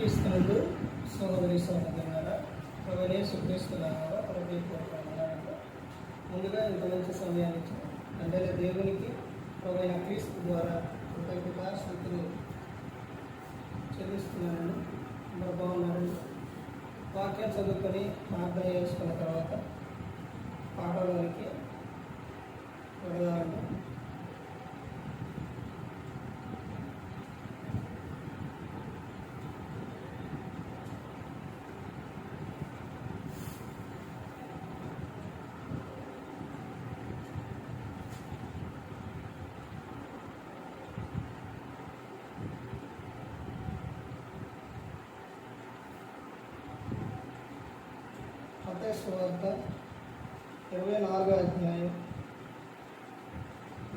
క్రీస్తునందు సోదరి సోదరులారా, ప్రభువైన యేసుక్రీస్తు నామములో హృదయపూర్వకంగా ముందుగా ఇంత మంచి సమయాన్ని ఇచ్చిన తండ్రి దేవునికి ప్రభువైన క్రీస్తు ద్వారా కృతజ్ఞతాస్తుతులు చెల్లిస్తున్నానండి. అందరూ బాగున్నారండి. వాక్యం చదువుకొని ప్రార్థన చేసుకున్న తర్వాత పాటలోనికి వెళదామండి. మత్తయి సువార్త 24వ అధ్యాయం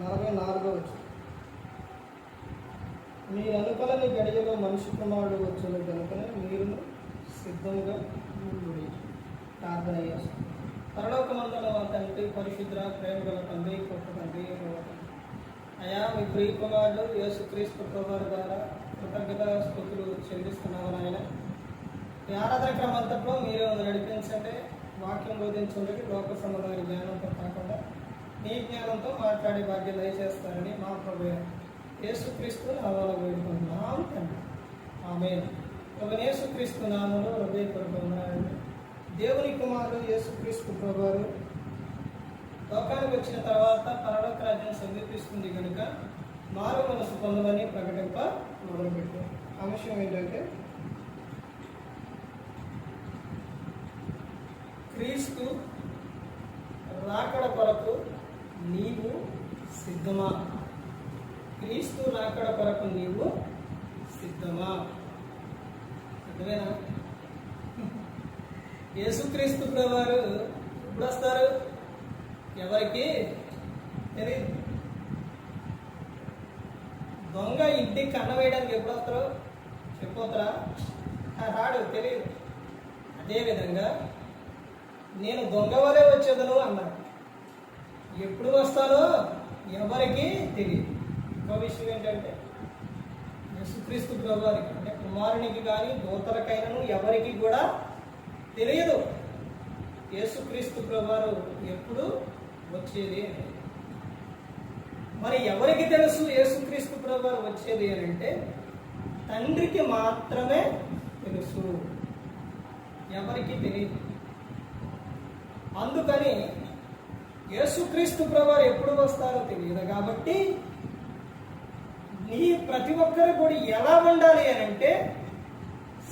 44వ వచనం. మీ అనుకలని గడియలో మనిషి కుమారుడు వచ్చును కనుకనే మీరు సిద్ధంగా ఉండుడి. ప్రార్థన చేస్తాం. పరలోకమందున మా తండ్రి, పరిశుద్ధ ప్రేమ గల తండ్రి, గొప్ప తండ్రి, అయా మీ ప్రియ కుమారుడు యేసుక్రీస్తు ప్రభువారి ద్వారా కృతజ్ఞతాస్తుతులు చెల్లిస్తున్నాము నాయన. ఈ ఆరాధన క్రమంతట్లో మీరు నడిపించండి, వాక్యం బోధించండి. లోక సంబంధమైన జ్ఞానంతో కాకుండా నీ జ్ఞానంతో మాట్లాడే భాగ్యం దయచేస్తారని మా ప్రభువైన యేసుక్రీస్తు నామములో వేడుకుంటున్నాం తండ్రి. ఆమేన్. ప్రభువైన యేసుక్రీస్తు నామములో హృదయపూర్వకంగా దేవుని కుమారుడు యేసుక్రీస్తు ప్రభువారు లోకానికి వచ్చిన తర్వాత పరలోక రాజ్యం సమీపిస్తుంది కనుక మారు మనసు పొందమని ప్రకటింప మొదలుపెట్టారు. అంశం ఏంటంటే క్రీస్తు రాకడ కొరకు నీవు సిద్ధమా? క్రీస్తు రాకడ కొరకు నీవు సిద్ధమా? సిద్ధమేనా? యేసుక్రీస్తు ప్రభువారు ఎప్పుడు వస్తారు? ఎవరికి తెలియదు. దొంగ ఇంటికి కన్న వేయడానికి ఎప్పుడు వస్తారో చెప్పొస్తారా? రాడు, తెలియదు. అదేవిధంగా నేను దొంగ వలె వచ్చేదను అన్నాడు. ఎప్పుడు వస్తానో ఎవరికి తెలియదు. ఇంకో విషయం ఏంటంటే యేసుక్రీస్తు ప్రభువారికి అంటే కుమారునికి కానీ దూతలకైనను ఎవరికి కూడా తెలియదు యేసుక్రీస్తు ప్రభువారు ఎప్పుడు వచ్చేది. మరి ఎవరికి తెలుసు యేసుక్రీస్తు ప్రభువారు వచ్చేది అని అంటే తండ్రికి మాత్రమే తెలుసు, ఎవరికి తెలియదు. అందుకని యేసుక్రీస్తు ప్రభువారు ఎప్పుడు వస్తారో తెలియదు కాబట్టి నీ ప్రతి ఒక్కరు కూడా ఎలా ఉండాలి అని అంటే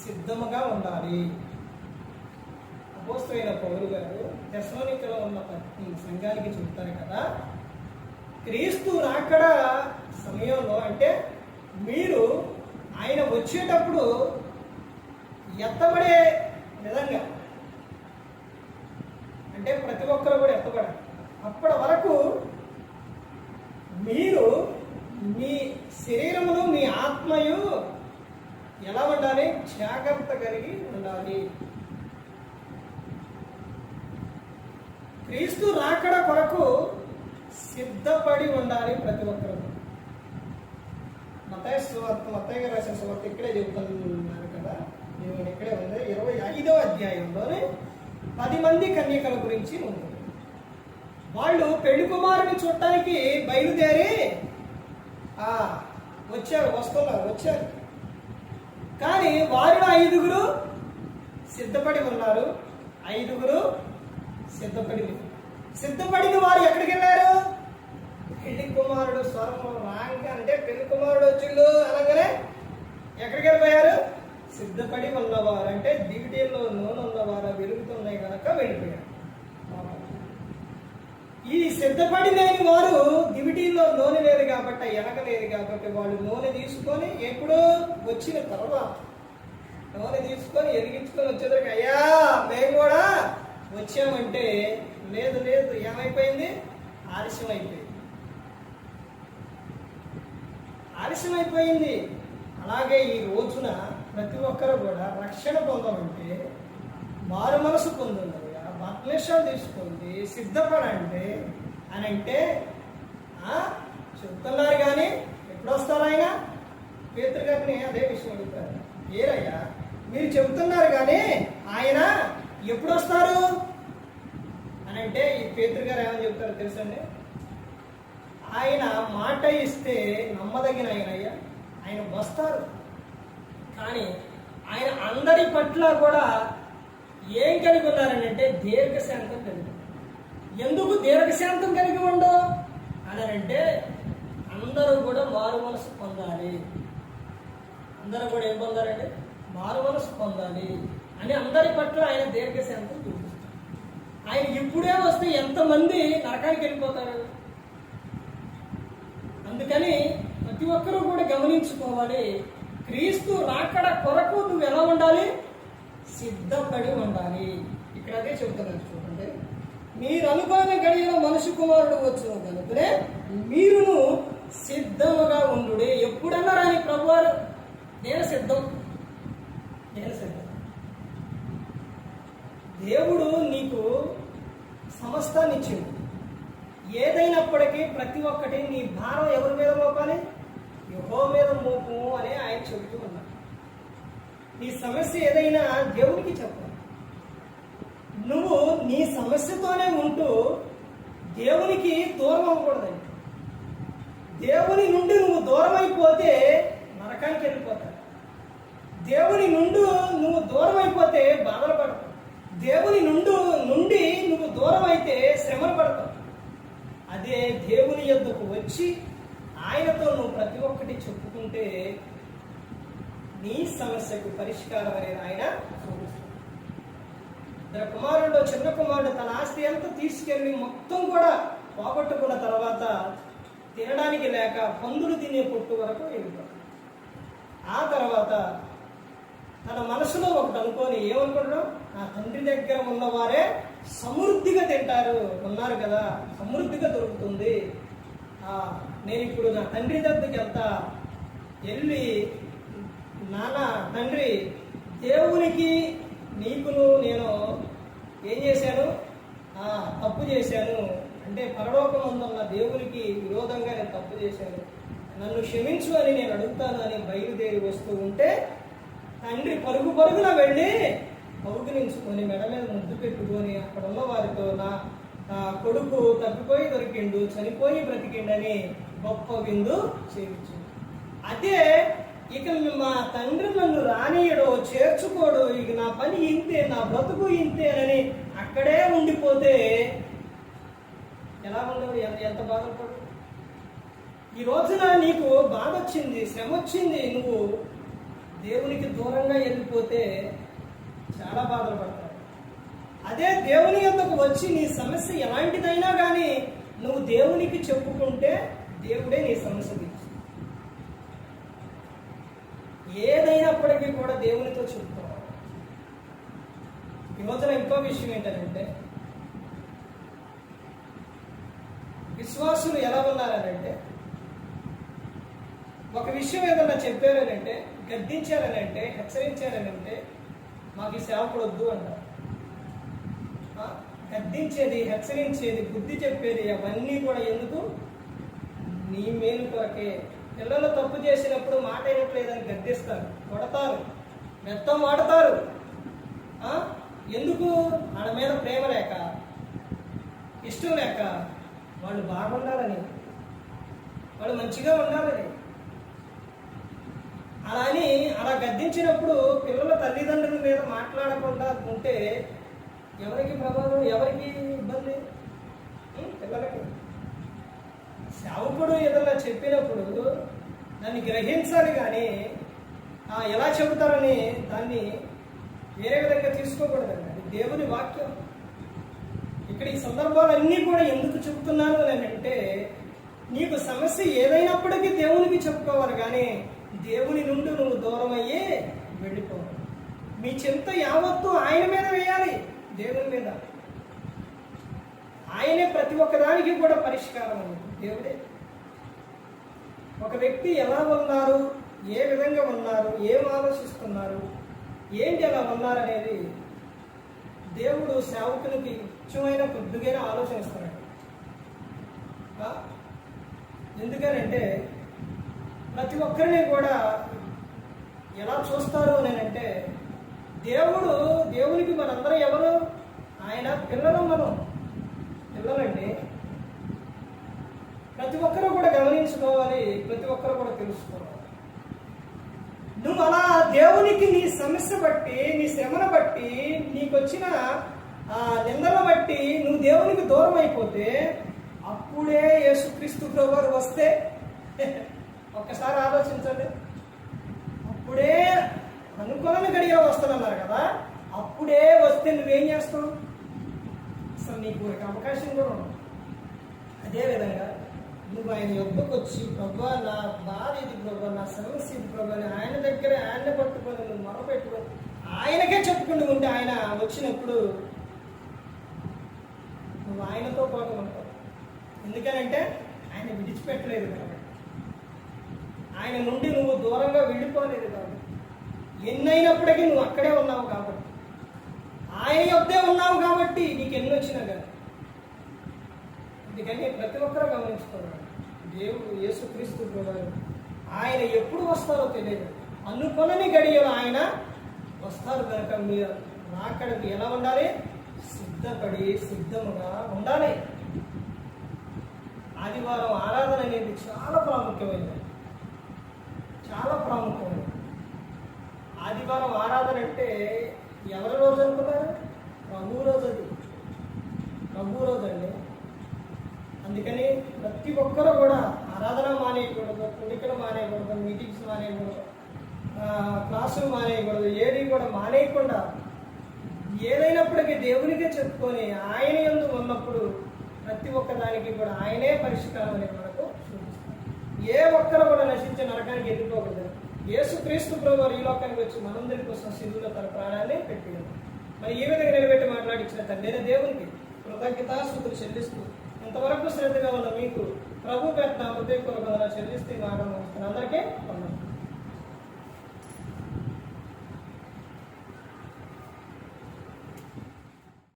సిద్ధముగా ఉండాలి. అపోస్తలుడైన పౌలు గారు తెస్సలోనికలో ఉన్న సంఘానికి చెబుతారు కదా, క్రీస్తు రాకడ సమయంలో అంటే మీరు ఆయన వచ్చేటప్పుడు ఎత్తబడే విధంగా అంటే ప్రతి ఒక్కరు కూడా ఎత్తబడాలి. అప్పటి వరకు మీరు మీ శరీరమును మీ ఆత్మయు ఎలా ఉండాలి? జాగ్రత్త కలిగి ఉండాలి. క్రీస్తు రాకడ కొరకు సిద్ధపడి ఉండాలి ప్రతి ఒక్కరు. మత్తయి గారు రాసిన సువార్త ఇక్కడే చెబుతున్నారు కదా, నేను ఇక్కడే ఉంది 25వ అధ్యాయంలోనే 10 మంది కన్యకల గురించి ఉంది. వాళ్ళు పెళ్లి కుమారుని చూడటానికి బయలుదేరి వచ్చారు. కానీ వారిలో 5గురు సిద్ధపడి ఉన్నారు. 5గురు సిద్ధపడిన వారు ఎక్కడికి వెళ్ళారు? పెళ్లి కుమారుడు స్వరం రాంగ్ అంటే పెళ్లి కుమారుడు వచ్చిండు అనగానే ఎక్కడికి వెళ్ళిపోయారు? సిద్ధపడి ఉన్నవారు అంటే దివిటీల్లో నూనె ఉన్నవారు వెలుగుతున్నాయి కనుక వెళ్ళిపోయారు. ఈ సిద్ధపడి లేని వారు దివిటీల్లో నూనె లేదు కాబట్టి ఎనకలేదు కాబట్టి వాళ్ళు నూనె తీసుకొని ఎప్పుడో వచ్చిన తర్వాత నూనె తీసుకొని ఎరిగించుకొని వచ్చేసరికి అయ్యా మేము కూడా వచ్చామంటే లేదు ఏమైపోయింది? ఆలస్యం అయిపోయింది. అలాగే ఈ రోజున ప్రతి ఒక్కరు కూడా రక్షణ పొందాలంటే మారు మనసు పొందాలి, బాప్తిస్మం తీసుకోండి, సిద్ధపడండి అని అంటే చెప్తున్నారు. కానీ ఎప్పుడు వస్తారు ఆయన? పేతురు గారిని అదే విషయం అడుగుతారు. ఏరయ్యా మీరు చెబుతున్నారు కానీ ఆయన ఎప్పుడు వస్తారు అని అంటే ఈ పేతురు గారు ఏమని చెప్తారో తెలుసండి, ఆయన మాట ఇస్తే నమ్మదగిన అయ్యా, ఆయన వస్తారు. కానీ ఆయన అందరి పట్ల కూడా ఏం కలిగి ఉన్నారని అంటే దీర్ఘశాంతం కలిగి. ఎందుకు దీర్ఘశాంతం కలిగి ఉండు అని అంటే అందరూ కూడా మారు మనసు పొందాలి. అందరూ కూడా ఏం పొందాలంటే మారు మనసు పొందాలి అని అందరి పట్ల ఆయన దీర్ఘశాంతం చూపిస్తారు. ఆయన ఇప్పుడే వస్తే ఎంతమంది నరకానికి వెళ్ళిపోతారు. అందుకని ప్రతి ఒక్కరూ కూడా గమనించుకోవాలి, క్రీస్తు రాకడ కొరకు నువ్వు ఎలా ఉండాలి, సిద్ధపడి ఉండాలి. ఇక్కడ అదే చెబుతున్నాను చూడండి, మీరు అనుకోని గడియలో మనిషి కుమారుడు వచ్చును కనుకనే మీరును సిద్ధముగా ఉండు. ఎప్పుడన్నారా నీ ప్రభువారు, నేను సిద్ధం. దేవుడు నీకు సమస్తాన్ని ఇచ్చింది. ఏదైనప్పటికీ ప్రతి ఒక్కటి నీ భారం ఎవరి మీద మోపాలి, యెహోవా మీద మోపు అని ఆయన చెబుతూ ఉన్నారు. నీ సమస్య ఏదైనా దేవునికి చెప్పాలి. నువ్వు నీ సమస్యతోనే ఉంటూ దేవునికి దూరం అవ్వకూడదండి. దేవుని నుండి నువ్వు దూరం అయిపోతే నరకానికి వెళ్ళిపోతావు. దేవుని నుండి నువ్వు దూరం అయిపోతే బాధలు పడతావు. దేవుని నుండి నువ్వు దూరం అయితే శ్రమలు పడతావు. అదే దేవుని యొద్దకు వచ్చి ఆయనతో నువ్వు ప్రతి ఒక్కటి చెప్పుకుంటే నీ సమస్యకు పరిష్కారం అనేది ఆయన చూపిస్తాడు. ఇద్దరు కుమారుడు, చిన్న కుమారుడు తన ఆస్తి అంతా తీసుకెళ్ళి మొత్తం కూడా పోగొట్టుకున్న తర్వాత తినడానికి లేక పందులు తినే పొట్టు వరకు వెళ్ళిపోతాడు. ఆ తర్వాత తన మనసులో ఒకటి అనుకొని ఏమనుకుంటాడు, నా తండ్రి దగ్గర ఉన్నవారే సమృద్ధిగా తింటారు, ఉన్నారు కదా, సమృద్ధిగా దొరుకుతుంది. నేను ఇప్పుడు నా తండ్రి దగ్గరికి వెళ్ళి నాన్న తండ్రి, దేవునికి నీకును నేను ఏం చేశాను, తప్పు చేశాను, అంటే పరలోకమందున్న దేవునికి విరోధంగా నేను తప్పు చేశాను, నన్ను క్షమించు అని నేను అడుగుతాను అని బయలుదేరి వస్తూ ఉంటే తండ్రి పరుగున వెళ్ళి కౌగిలించుకొని మెడ మీద ముద్దు పెట్టుకొని అక్కడ ఉన్న వారితో నా కొడుకు తప్పిపోయి దొరికిండు, చనిపోయి బ్రతికిండని గొప్ప విందు చేయించింది. అదే ఇక మా తండ్రి నన్ను రానియడో చేర్చుకోడు, ఇక నా పని ఇంతే, నా బ్రతుకు ఇంతే అని అక్కడే ఉండిపోతే ఎలా ఉండదు, ఎంత బాధపడు. ఈ రోజున నీకు బాధ వచ్చింది, శ్రమ వచ్చింది, నువ్వు దేవునికి దూరంగా వెళ్ళిపోతే చాలా బాధలు పడతావు. అదే దేవుని యొద్దకు వచ్చి నీ సమస్య ఎలాంటిదైనా కానీ నువ్వు దేవునికి చెప్పుకుంటే దేవుడే నీ సమస్య తీర్చుతాడు. ఏదైనప్పటికీ కూడా దేవునితో చెప్పుకోవాలి. ఈ రోజున ఇంకో విషయం ఏంటంటే విశ్వాసులు ఎలా ఉన్నారనంటే ఒక విషయం ఏదన్నా చెప్పారనంటే, గద్దించారనంటే, హెచ్చరించారనంటే మాకు ఈ సేవకుడు వద్దు అంటారు. గద్దించేది, హెచ్చరించేది, బుద్ధి చెప్పేది అవన్నీ కూడా ఎందుకు, నీ మేలు కొరకే. పిల్లలు తప్పు చేసినప్పుడు మాట అయినట్లేదని గద్దిస్తారు, కొడతారు, మెత్తం వాడతారు. ఎందుకు, వాళ్ళ మీద ప్రేమ లేక, ఇష్టం లేక, వాళ్ళు బాగుండాలని, వాళ్ళు మంచిగా ఉండాలని. అలా గద్దించినప్పుడు పిల్లల తల్లిదండ్రుల మీద మాట్లాడకుండా ఉంటే ఎవరికి ప్రభావం, ఎవరికి ఇబ్బంది, పిల్లలకి. సేవకుడు ఏదైనా చెప్పినప్పుడు దాన్ని గ్రహించాలి కానీ ఎలా చెబుతారని దాన్ని వేరే విధంగా తీసుకోకూడదండి. అది దేవుని వాక్యం. ఇక్కడ ఈ సందర్భాలన్నీ కూడా ఎందుకు చెబుతున్నాను అని అంటే, నీకు సమస్య ఏదైనప్పటికీ దేవునికి చెప్పుకోవాలి కానీ దేవుని నుండి నువ్వు దూరం అయ్యి వెళ్ళిపోవాలి. మీ చింత యావత్తు ఆయన మీద వేయాలి, దేవుని మీద. ఆయనే ప్రతి ఒక్కదానికి కూడా పరిష్కారం ఉంది, దేవుడే. ఒక వ్యక్తి ఎలా ఉన్నారు, ఏ విధంగా ఉన్నారు, ఏం ఆలోచిస్తున్నారు, ఏంటి ఎలా ఉన్నారనేది దేవుడు సేవకునికి ఇష్టమైన కొద్దిగా ఆలోచిస్తున్నాడు. ఎందుకనంటే ప్రతి ఒక్కరిని కూడా ఎలా చూస్తారు అని అంటే దేవునికి మనందరం ఎవరు? ఆయన పిల్లలు. మనం పిల్లలండి. ప్రతి ఒక్కరూ కూడా గమనించుకోవాలి, ప్రతి ఒక్కరూ కూడా తెలుసుకోవాలి. నువ్వు అలా దేవునికి నీ సమస్య బట్టి, నీ శ్రమను బట్టి, నీకు వచ్చిన నిందలను బట్టి నువ్వు దేవునికి దూరం అయిపోతే అప్పుడే యేసుక్రీస్తు ప్రభువారు వస్తే ఒక్కసారి ఆలోచించండి. అప్పుడే అనుకూలమైన గడియలో వస్తానన్నారు కదా, అప్పుడే వస్తే నువ్వేం చేస్తావు? అసలు నీకు ఒక అవకాశం కూడా ఉండదు. అదేవిధంగా నువ్వు ఆయన యొక్కకు వచ్చి, ప్రభా నా బాధ ఇది, ప్రభా నా సమస్య ఇది ప్రభా అని ఆయన దగ్గర ఆయన్ని పట్టుకొని నువ్వు మొరపెట్టుకొని ఆయనకే చెప్పుకుంటూ ఉంటే ఆయన వచ్చినప్పుడు నువ్వు ఆయనతో పాటు ఉంటావు. ఎందుకనంటే ఆయన విడిచిపెట్టలేదు కాబట్టి, ఆయన నుండి నువ్వు దూరంగా వెళ్ళిపోలేదు కాబట్టి, ఎన్నైనప్పటికీ నువ్వు అక్కడే ఉన్నావు కాబట్టి, ఆయన యొద్దే ఉన్నావు కాబట్టి నీకు ఎన్ని వచ్చినా కానీ. అందుకని ప్రతి ఒక్కరూ గమనించుకోవాలి, దేవుడు యేసుక్రీస్తు ప్రభువారు ఆయన ఎప్పుడు వస్తారో తెలియదు. అనుకొనని గడియలో ఆయన వస్తారు కనుక మీరు రాకడకు ఎలా ఉండాలి? సిద్ధపడి సిద్ధముగా ఉండాలి. ఆదివారం ఆరాధన అనేది చాలా ప్రాముఖ్యమైనది, చాలా ప్రాముఖ్యమైనది. ఆదివారం ఆరాధన అంటే ఎవరి రోజు అనుకున్నారు? ప్రభు రోజు. అది ప్రభు రోజు అండి. అందుకని ప్రతి ఒక్కరూ కూడా ఆరాధన మానేయకూడదు, కొడుకులు మానేయకూడదు, మీటింగ్స్ మానేయకూడదు, క్లాసులు మానేయకూడదు, ఏది కూడా మానేయకుండా ఏదైనప్పటికీ దేవునికే చెప్పుకొని ఆయన యందు ఉన్నప్పుడు ప్రతి ఒక్కదానికి కూడా ఆయనే పరిష్కారం అనేది మనకు చూపిస్తారు. ఏ ఒక్కరు కూడా నశించే నరకానికి ఎదుర్కోకూడదు. యేసుక్రీస్తు ప్రభువారు ఈ లోకానికి వచ్చి మనందరి కోసం సిలువలో తన ప్రాణాన్ని పెట్టాడు. మరి ఈ విధంగా నిలబెట్టి మాట్లాడించిన తండ్రి దేవునికి కృతజ్ఞతాస్తుతులు చెల్లిస్తూ ఇంతవరకు శ్రద్ధగా ఉన్న మీకు ప్రభు పేరున హృదయపూర్వకంగా చెల్లిస్తూ మాట్లాడుతున్నాను. అందరికీ వందనాలు.